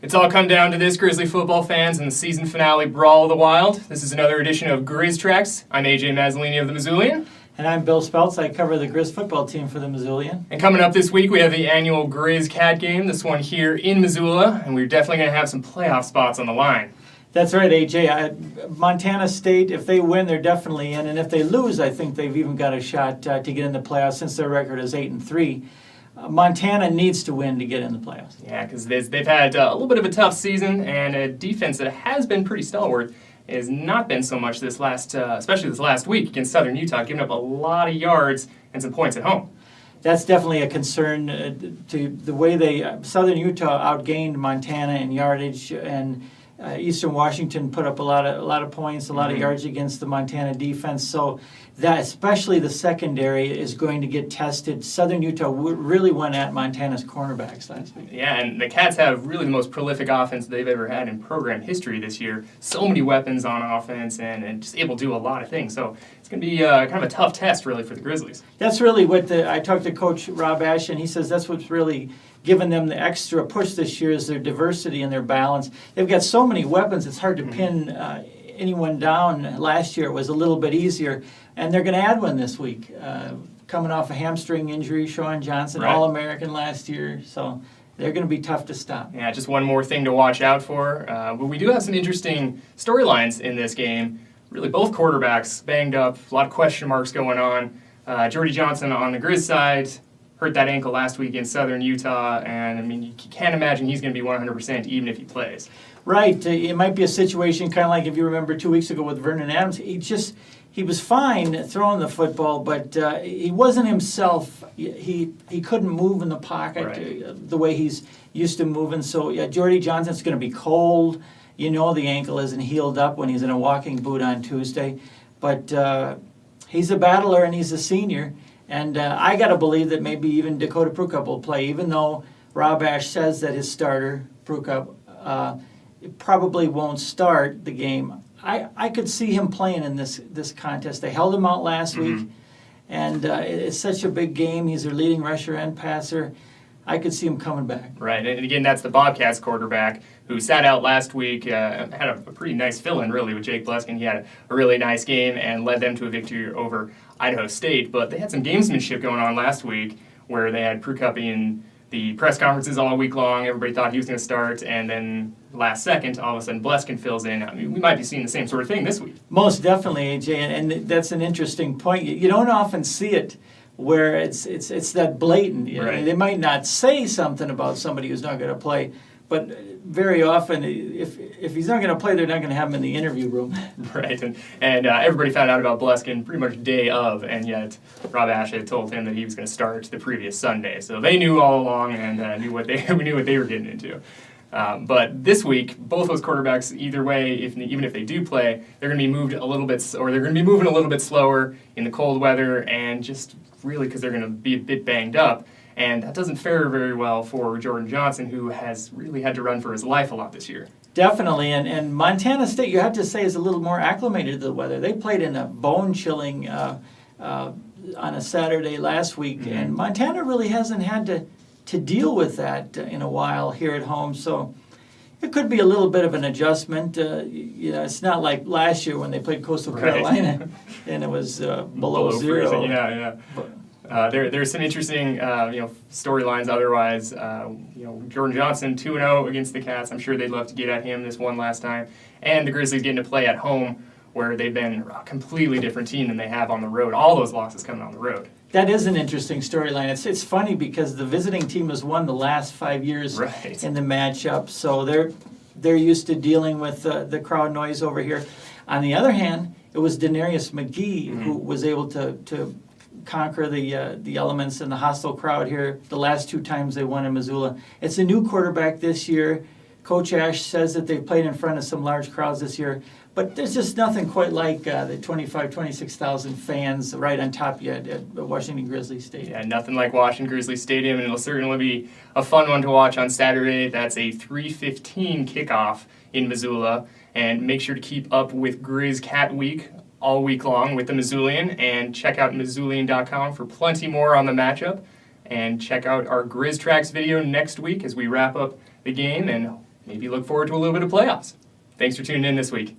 It's all come down to this, Grizzly football fans, and the season finale Brawl of the Wild. This is another edition of Griz Tracks. I'm AJ Mazzolini of the Missoulian. And I'm Bill Speltz. I cover the Griz football team for the Missoulian. And coming up this week, we have the annual Griz Cat game, this one here in Missoula, and we're definitely going to have some playoff spots on the line. That's right, AJ. Montana State, if they win, they're definitely in. And if they lose, I think they've even got a shot to get in the playoffs since their record is 8-3. Montana needs to win to get in the playoffs. Yeah, because they've had a little bit of a tough season, and a defense that has been pretty stalwart has not been so much this last, especially this last week against Southern Utah, giving up a lot of yards and some points at home. That's definitely a concern to the way Southern Utah outgained Montana in yardage, and Eastern Washington put up a lot of points, a lot of yards against the Montana defense. So that, especially the secondary, is going to get tested. Southern Utah really went at Montana's cornerbacks last week. Yeah, and the Cats have really the most prolific offense they've ever had in program history this year. So many weapons on offense and just able to do a lot of things. So it's going to be kind of a tough test, really, for the Grizzlies. That's really what I talked to Coach Rob Ash, and he says that's what's really given them the extra push this year is their diversity and their balance. They've got so many weapons, it's hard to pin anyone down. Last year it was a little bit easier, and they're going to add one this week. Coming off a hamstring injury, Sean Johnson, right. All-American last year, so they're going to be tough to stop. Yeah, just one more thing to watch out for. But we do have some interesting storylines in this game. Really, both quarterbacks banged up, a lot of question marks going on. Jordy Johnson on the Griz side hurt that ankle last week in Southern Utah, and I mean, you can't imagine he's going to be 100% even if he plays. Right. It might be a situation kind of like if you remember 2 weeks ago with Vernon Adams. He was fine throwing the football, but he wasn't himself. He couldn't move in the pocket the way he's used to moving. So, yeah, Jordy Johnson's going to be cold. You know the ankle isn't healed up when he's in a walking boot on Tuesday. But he's a battler, and he's a senior. And I got to believe that maybe even Dakota Prukup will play, even though Rob Ash says that his starter, Prukup, probably won't start the game. I could see him playing in this contest. They held him out last week, and it's such a big game. He's their leading rusher and passer. I could see him coming back. Right, and again, that's the Bobcats quarterback who sat out last week, had a pretty nice fill-in, really, with Jake Bluskin. He had a really nice game and led them to a victory over Idaho State, but they had some gamesmanship going on last week where they had Prukup in the press conferences all week long. Everybody thought he was going to start, and then last second, all of a sudden, Bluskin fills in. I mean, we might be seeing the same sort of thing this week. Most definitely, AJ, and that's an interesting point. You don't often see it where it's that blatant. Right. They might not say something about somebody who's not going to play, but very often, if he's not going to play, they're not going to have him in the interview room. Right, and everybody found out about Bluskin pretty much day of, and yet Rob Ash had told him that he was going to start the previous Sunday. So they knew all along and knew what they were getting into. But this week, both those quarterbacks, either way, even if they do play, they're going to be moved a little bit, or they're going to be moving a little bit slower in the cold weather, and just really because they're going to be a bit banged up. And that doesn't fare very well for Jordan Johnson, who has really had to run for his life a lot this year. Definitely, and Montana State, you have to say, is a little more acclimated to the weather. They played in a bone-chilling on a Saturday last week, and Montana really hasn't had to deal with that in a while here at home. So it could be a little bit of an adjustment. It's not like last year when they played Coastal Carolina and it was below zero. Freezing. Yeah. There's some interesting storylines otherwise. Jordan Johnson 2-0 against the Cats. I'm sure they'd love to get at him this one last time. And the Grizzlies getting to play at home where they've been a completely different team than they have on the road. All those losses coming on the road. That is an interesting storyline. It's funny because the visiting team has won the last 5 years in the matchup, so they're used to dealing with the crowd noise over here. On the other hand, it was Denarius McGee who was able to conquer the elements and the hostile crowd here the last 2 times they won in Missoula. It's a new quarterback this year. Coach Ash says that they've played in front of some large crowds this year, but there's just nothing quite like the 26,000 fans right on top of you at Washington Grizzly Stadium. Yeah, nothing like Washington Grizzly Stadium, and it'll certainly be a fun one to watch on Saturday. That's a 3:15 kickoff in Missoula, and make sure to keep up with Griz Cat Week all week long with the Missoulian, and check out Mazzolini.com for plenty more on the matchup, and check out our Griz Tracks video next week as we wrap up the game, and maybe look forward to a little bit of playoffs. Thanks for tuning in this week.